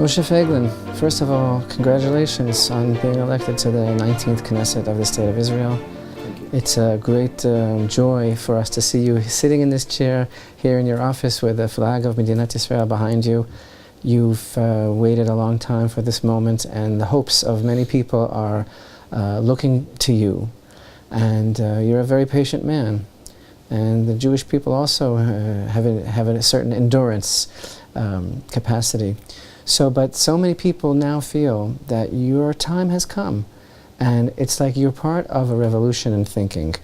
Moshe Feiglin, first of all, congratulations on being elected to the 19th Knesset of the State of Israel. It's a great joy for us to see you sitting in this chair here in your office with the flag of Medinat Israel behind you. You've waited a long time for this moment, and the hopes of many people are looking to you. And you're a very patient man. And the Jewish people also have a certain endurance capacity. But so many people now feel that your time has come, and it's like you're part of a revolution in thinking.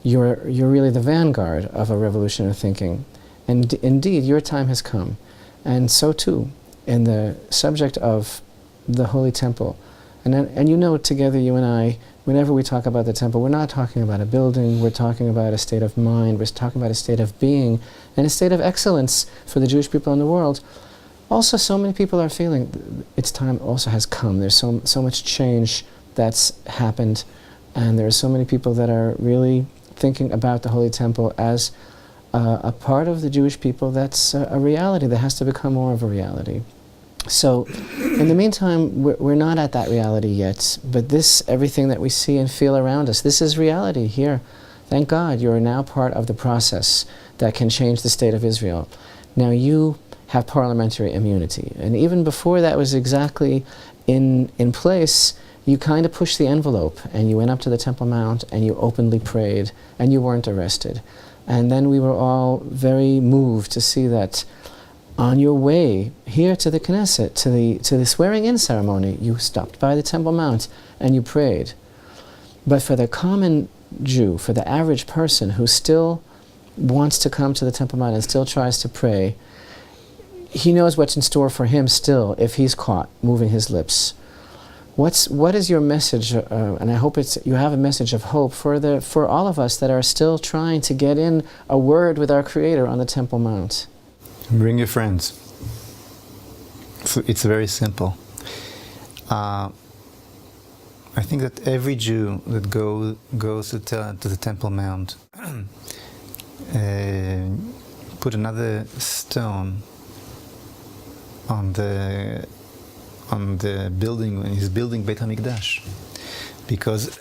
You're really the vanguard of a revolution in thinking. And indeed, your time has come. And so too, in the subject of the Holy Temple. And you know, together, you and I, whenever we talk about the temple, we're not talking about a building, we're talking about a state of mind, we're talking about a state of being, and a state of excellence for the Jewish people in the world. Also, so many people are feeling its time also has come. There's so much change that's happened, and there are so many people that are really thinking about the Holy Temple as a part of the Jewish people that's a reality that has to become more of a reality. So, in the meantime, we're not at that reality yet, but everything that we see and feel around us, this is reality here. Thank God you're now part of the process that can change the state of Israel. Now you have parliamentary immunity, and even before that was exactly in place, you kind of pushed the envelope, and you went up to the Temple Mount, and you openly prayed, and you weren't arrested. And then we were all very moved to see that on your way here to the Knesset, to the swearing-in ceremony, you stopped by the Temple Mount and you prayed. But for the common Jew, for the average person who still wants to come to the Temple Mount and still tries to pray, he knows what's in store for him still if he's caught moving his lips. What is your message? And I hope you have a message of hope for all of us that are still trying to get in a word with our Creator on the Temple Mount. Bring your friends. It's very simple. I think that every Jew that goes to the Temple Mount put another stone on the building when he's building Beit HaMikdash, because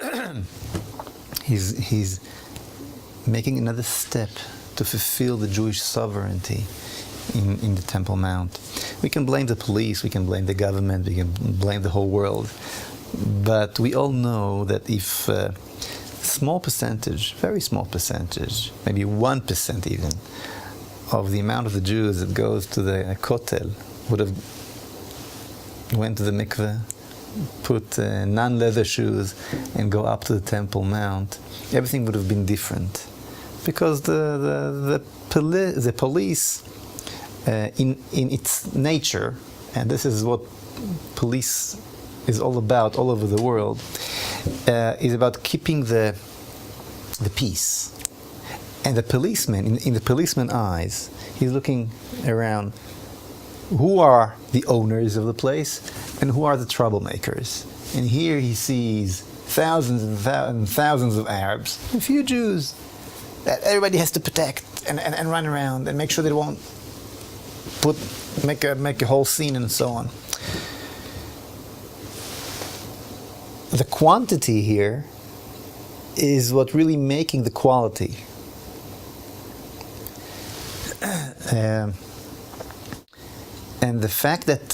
he's making another step to fulfill the Jewish sovereignty in the Temple Mount. We can blame the police, we can blame the government, we can blame the whole world, but we all know that if a small percentage, very small percentage, maybe 1% even, of the amount of the Jews that goes to the Kotel would have went to the mikveh, put non-leather shoes, and go up to the Temple Mount, everything would have been different. Because the police, in its nature, and this is what police is all about all over the world, is about keeping the peace. And the policeman, in the policeman's eyes, he's looking around. Who are the owners of the place, and who are the troublemakers? And here he sees thousands and thousands of Arabs, a few Jews that everybody has to protect and run around and make sure they won't make a whole scene and so on. The quantity here is what really making the quality. And the fact that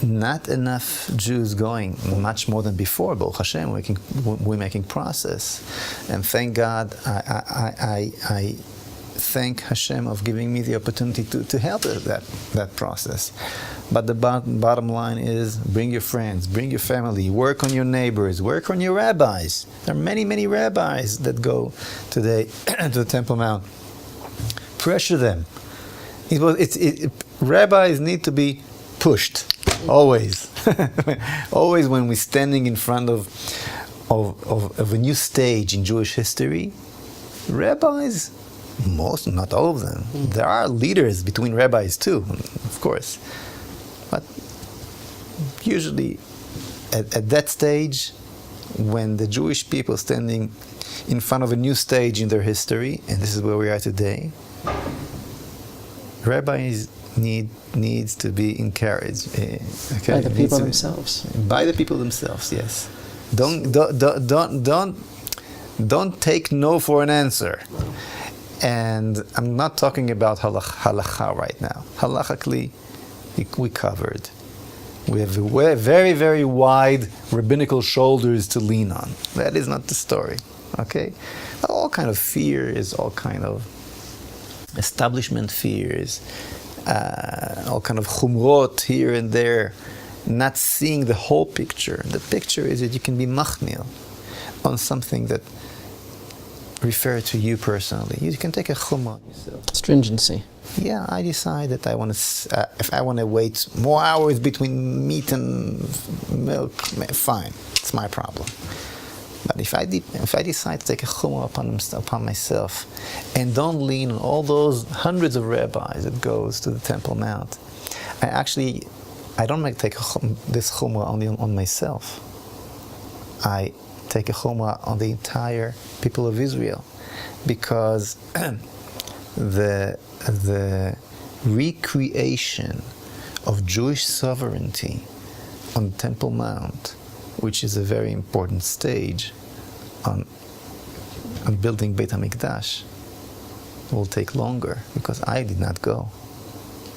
not enough Jews going, much more than before, Baruch Hashem, we're making process. And thank God, I thank Hashem of giving me the opportunity to help that process. But the bottom line is, bring your friends, bring your family, work on your neighbors, work on your rabbis. There are many, many rabbis that go today to the Temple Mount. Pressure them. Rabbis need to be pushed, always. Always when we're standing in front of a new stage in Jewish history, rabbis, most, not all of them, there are leaders between rabbis too, of course. But usually at that stage, when the Jewish people standing in front of a new stage in their history, and this is where we are today, rabbis needs to be encouraged. Okay, by the people themselves. By the people themselves, yes. Don't take no for an answer. And I'm not talking about halacha right now. Halachically, we covered. We have very, very wide rabbinical shoulders to lean on. That is not the story, okay? All kind of fears, all kind of establishment fears, all kind of chumrot here and there, not seeing the whole picture. The picture is that you can be machmir on something that refers to you personally. You can take a chumrah yourself. Stringency. Yeah, I decide that I want to. If I want to wait more hours between meat and milk, fine, it's my problem. But if I decide to take a chumrah upon myself, and don't lean on all those hundreds of rabbis that goes to the Temple Mount, I don't take this chumrah only on myself. I take a chumrah on the entire people of Israel, because the recreation of Jewish sovereignty on the Temple Mount, which is a very important stage on building Beit HaMikdash, will take longer, because I did not go.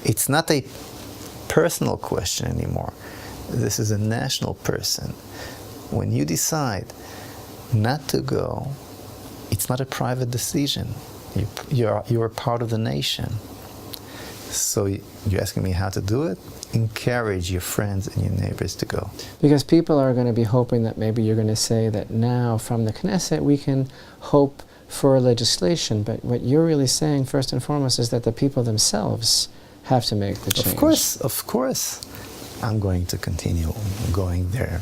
It's not a personal question anymore. This is a national person. When you decide not to go, it's not a private decision. You're part of the nation. So you're asking me how to do it? Encourage your friends and your neighbors to go. Because people are going to be hoping that maybe you're going to say that now from the Knesset we can hope for legislation, but what you're really saying first and foremost is that the people themselves have to make the change. Of course. I'm going to continue going there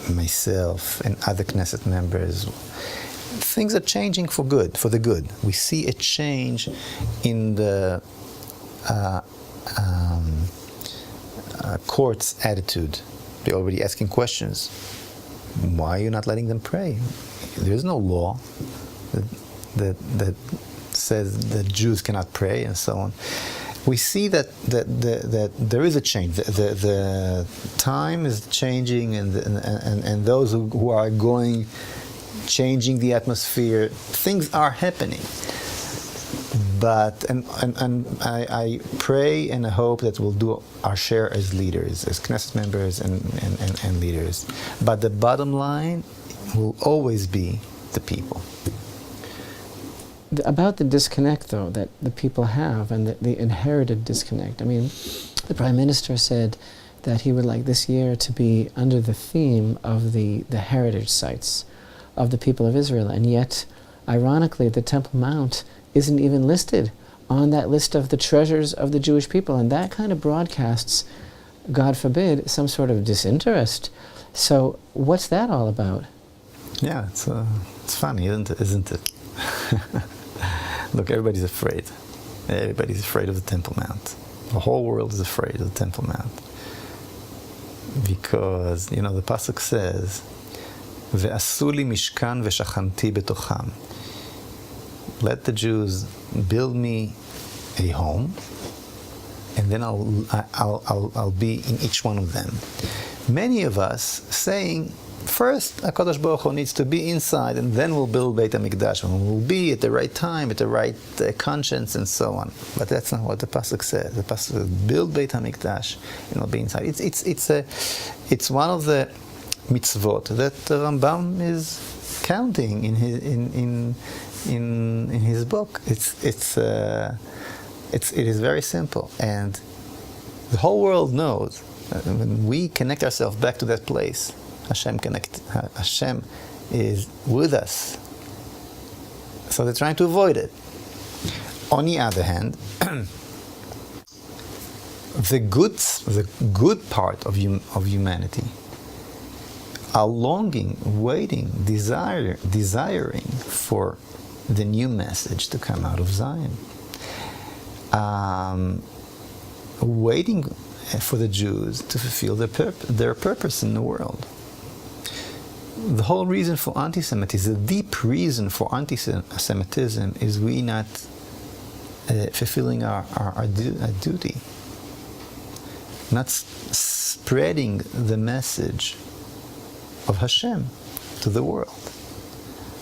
myself and other Knesset members. Things are changing for the good. We see a change in the court's attitude. They're already asking questions. Why are you not letting them pray? There's no law that says that Jews cannot pray and so on. We see that there is a change. The time is changing, and those who are going, changing the atmosphere. Things are happening. But I pray and I hope that we'll do our share as leaders, as Knesset members and leaders. But the bottom line will always be the people. About the disconnect, though, that the people have, and the inherited disconnect. I mean, the Prime Minister said that he would like this year to be under the theme of the heritage sites of the people of Israel, and yet, ironically, the Temple Mount isn't even listed on that list of the treasures of the Jewish people, and that kind of broadcasts, God forbid, some sort of disinterest. So what's that all about? Yeah, it's funny, isn't it? Look, everybody's afraid. Everybody's afraid of the Temple Mount. The whole world is afraid of the Temple Mount. Because, the pasuk says, "Ve'asu li mishkan ve'shachanti betocham." Let the Jews build me a home, and then I'll be in each one of them. Many of us saying, first, HaKadosh Baruch Hu needs to be inside, and then we'll build Beit HaMikdash, and we'll be at the right time, at the right conscience, and so on. But that's not what the pasuk says. The pasuk says, build Beit HaMikdash, and we'll be inside. It's one of the mitzvot that the Rambam is counting in his book. It is very simple, and the whole world knows when we connect ourselves back to that place, Hashem is with us. So they're trying to avoid it. On the other hand, the good part of humanity are longing, waiting, desiring for the new message to come out of Zion. Waiting for the Jews to fulfill their purpose in the world. The whole reason for anti-Semitism, the deep reason for anti-Semitism, is we not fulfilling our duty, not spreading the message of Hashem to the world,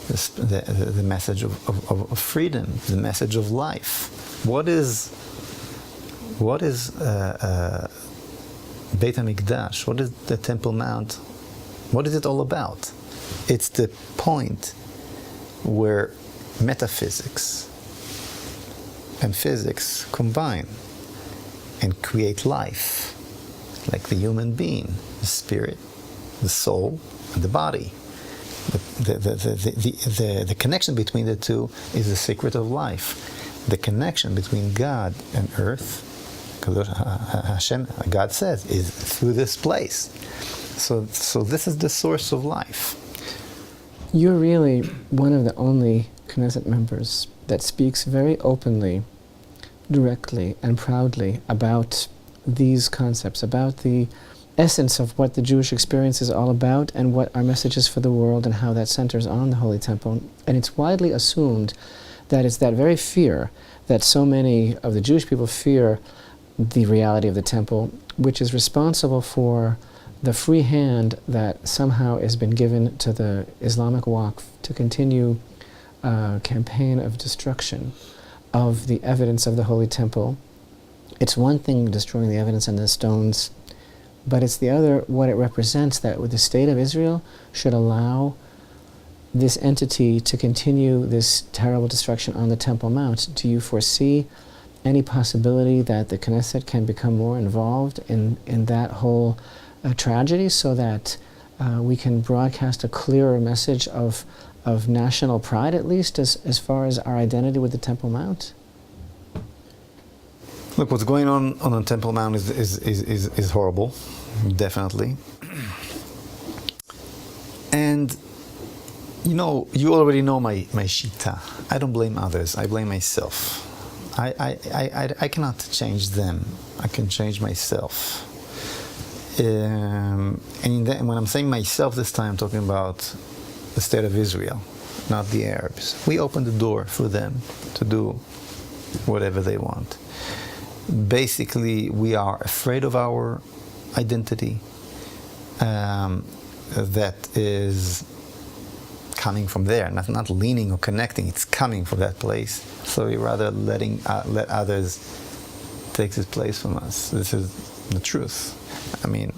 the message of freedom, the message of life. What is Beit HaMikdash? What is the Temple Mount? What is it all about? It's the point where metaphysics and physics combine and create life, like the human being, the spirit, the soul, and the body. The connection between the two is the secret of life. The connection between God and earth, Hashem, God says, is through this place. So this is the source of life. You're really one of the only Knesset members that speaks very openly, directly, and proudly about these concepts, about the essence of what the Jewish experience is all about and what our message is for the world and how that centers on the Holy Temple. And it's widely assumed that it's that very fear that so many of the Jewish people fear the reality of the Temple, which is responsible for the free hand that somehow has been given to the Islamic Waqf to continue a campaign of destruction of the evidence of the Holy Temple. It's one thing destroying the evidence and the stones, but it's the other what it represents, that with the state of Israel should allow this entity to continue this terrible destruction on the Temple Mount. Do you foresee any possibility that the Knesset can become more involved in that whole tragedy, so that we can broadcast a clearer message of national pride, at least, as far as our identity with the Temple Mount? Look, what's going on the Temple Mount is horrible, definitely. And you already know my shita. I don't blame others. I blame myself. I cannot change them. I can change myself. And when I'm saying myself this time, I'm talking about the state of Israel, not the Arabs. We open the door for them to do whatever they want. Basically, we are afraid of our identity that is coming from there, not leaning or connecting. It's coming from that place. So we rather let others take this place from us. This is the truth. I mean,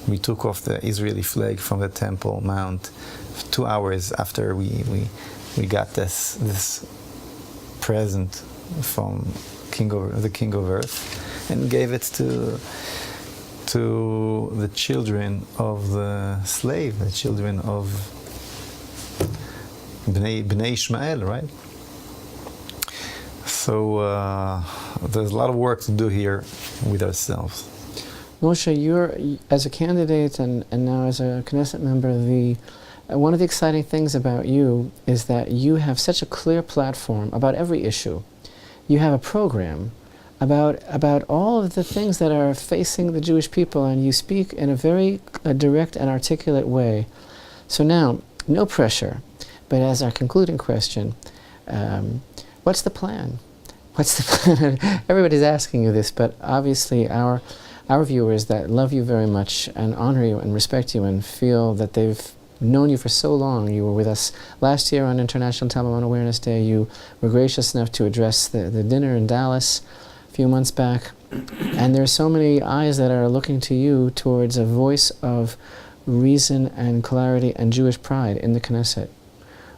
we took off the Israeli flag from the Temple Mount 2 hours after we got this present from the King of Earth, and gave it to the children of the slave, the children of Bnei Ishmael, right? So there's a lot of work to do here with ourselves. Moshe, you're, as a candidate and now as a Knesset member, one of the exciting things about you is that you have such a clear platform about every issue. You have a program about all of the things that are facing the Jewish people, and you speak in a very direct and articulate way. So now, no pressure, but as our concluding question, what's the plan? What's the plan? Everybody's asking you this, but obviously our viewers that love you very much and honor you and respect you and feel that they've known you for so long. You were with us last year on International Temple Mount Awareness Day. You were gracious enough to address the dinner in Dallas a few months back. And there are so many eyes that are looking to you towards a voice of reason and clarity and Jewish pride in the Knesset.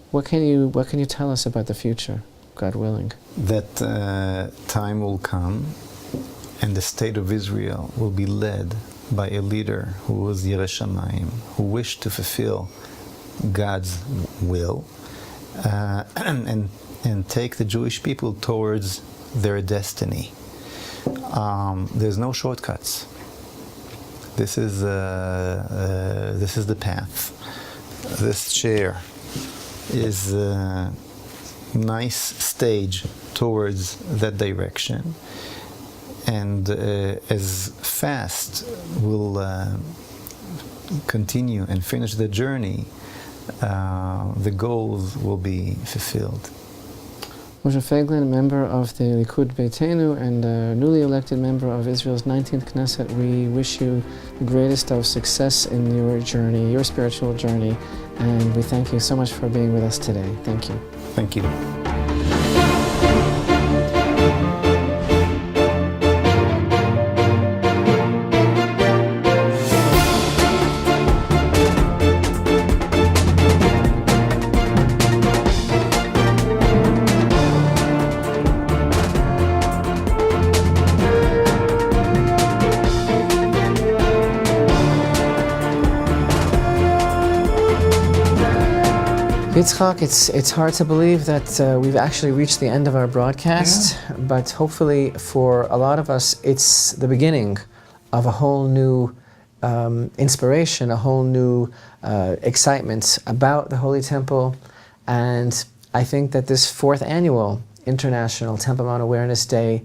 What can you tell us about the future, God willing? That time will come, and the state of Israel will be led by a leader who was Yireh Shamayim, who wished to fulfill God's will and take the Jewish people towards their destiny. There's no shortcuts. This is the path. This chair is a nice stage towards that direction. And as fast we'll continue and finish the journey, the goals will be fulfilled. Moshe Feiglin, a member of the Kude and a newly elected member of Israel's 19th Knesset, we wish you the greatest of success in your journey, your spiritual journey, and we thank you so much for being with us today. Thank you. Thank you. Yitzchak, it's hard to believe that we've actually reached the end of our broadcast, but hopefully for a lot of us it's the beginning of a whole new inspiration, a whole new excitement about the Holy Temple. And I think that this 4th annual International Temple Mount Awareness Day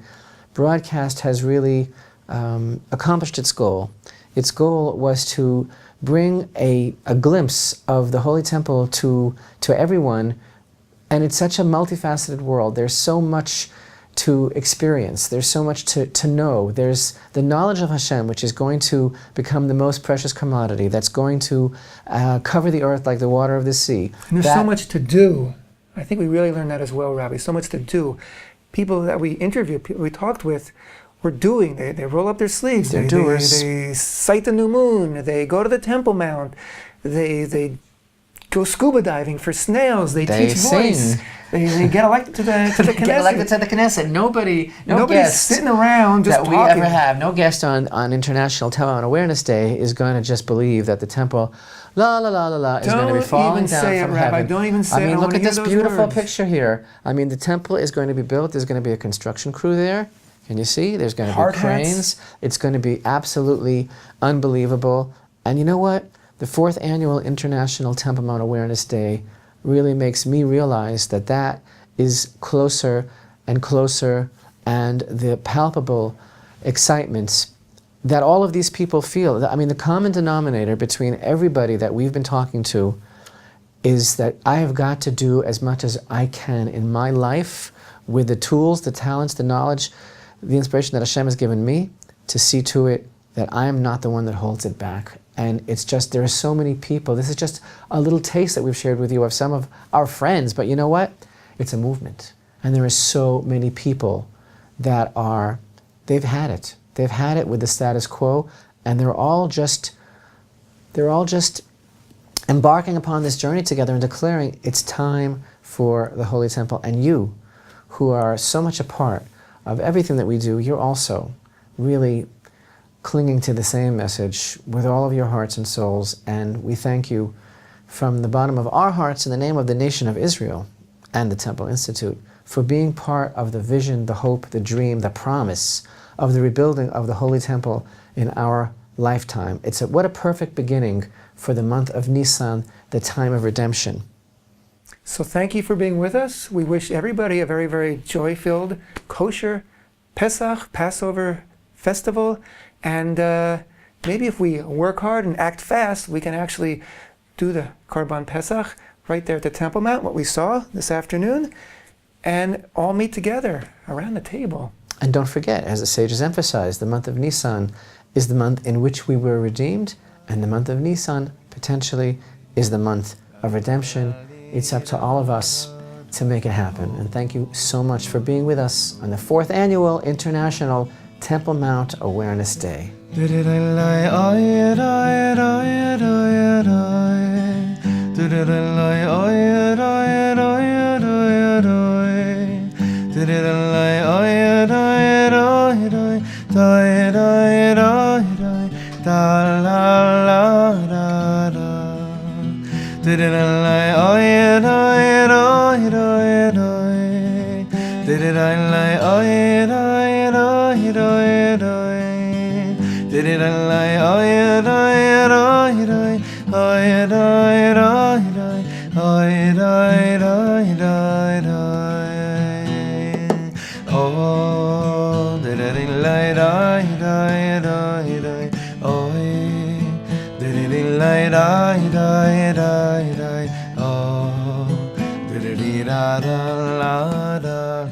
broadcast has really accomplished its goal. Its goal was to bring a glimpse of the Holy Temple to everyone, and it's such a multifaceted world. There's so much to experience, there's so much to know. There's the knowledge of Hashem, which is going to become the most precious commodity, that's going to cover the earth like the water of the sea. And there's so much to do. I think we really learned that as well, Rabbi. So much to do. People that we interviewed, people we talked with, were doing. They roll up their sleeves. They're doers. They sight the new moon. They go to the Temple Mount. They go scuba diving for snails. They teach voice. They get elected to the Knesset. Get elected to the Knesset. Nobody's guest sitting around just that talking. we ever have. No guest on International Temple Mount Awareness Day is going to just believe that the temple, la la la la la, is going to be falling down from heaven. Rabbi. Don't even say it. I mean, look at this beautiful words. picture here. I mean, the temple is going to be built. There's going to be a construction crew there. Can you see? There's going to be cranes. It's going to be absolutely unbelievable. And you know what? The 4th annual International Temple Mount Awareness Day really makes me realize that that is closer and closer, and the palpable excitement that all of these people feel. I mean, the common denominator between everybody that we've been talking to is that I have got to do as much as I can in my life with the tools, the talents, the knowledge, the inspiration that Hashem has given me to see to it that I am not the one that holds it back. And it's just, there are so many people. This is just a little taste that we've shared with you of some of our friends, but you know what? It's a movement. And there are so many people that they've had it. They've had it with the status quo, and they're all just embarking upon this journey together and declaring it's time for the Holy Temple. And you, who are so much a part of everything that we do, you're also really clinging to the same message with all of your hearts and souls. And we thank you from the bottom of our hearts in the name of the nation of Israel and the Temple Institute for being part of the vision, the hope, the dream, the promise of the rebuilding of the Holy Temple in our lifetime. What a perfect beginning for the month of Nisan, the time of redemption. So thank you for being with us. We wish everybody a very, very joy-filled, kosher Pesach, Passover festival. And maybe if we work hard and act fast, we can actually do the Korban Pesach right there at the Temple Mount, what we saw this afternoon, and all meet together around the table. And don't forget, as the sages emphasized, the month of Nisan is the month in which we were redeemed, and the month of Nisan potentially is the month of redemption. It's up to all of us to make it happen. And thank you so much for being with us on the 4th annual International Temple Mount Awareness Day. da da la da